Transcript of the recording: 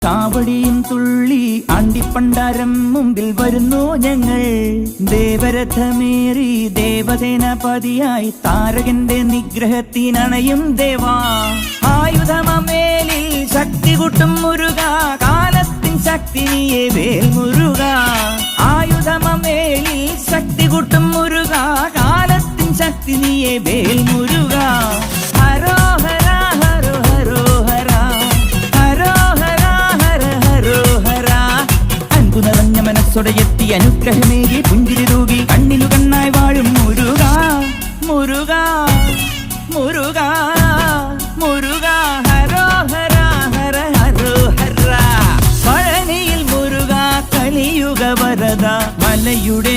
കാവടിയും തുള്ളി ആണ്ടിപ്പണ്ടാരം മുമ്പിൽ വരുന്നു ഞങ്ങൾ. ദേവരഥമേറി ദേവസേനാപതിയായി താരകന്റെ നിഗ്രഹത്തിനണയും ദേവാ. ആയുധമേലിൽ ശക്തി കൂട്ടും മുരുക, കാലത്തിൻ ശക്തി നീയെ വേൽ മുരുക. ആയുധമേലിൽ ശക്തി കൂട്ടും മുരുക, കാലത്തിൻ ശക്തി നീയെ വേൽ മുരുക. ഹരോഹര ഹരോ ഹരോഹര, ഹരോഹര ഹര ഹരോഹര. അൻപു നിറഞ്ഞ മനസ്സോടെ എത്തി അനുഗ്രഹമേകി പുഞ്ചിരി തൂകി കണ്ണിനു കണ്ണായി വാഴും മുരുക. മുരുക മുരുക മുരുക, ഹരോഹര ഹര ഹരോഹര. പഴനിയിൽ മുരുക കലിയുഗ വരദ, മലയുടെ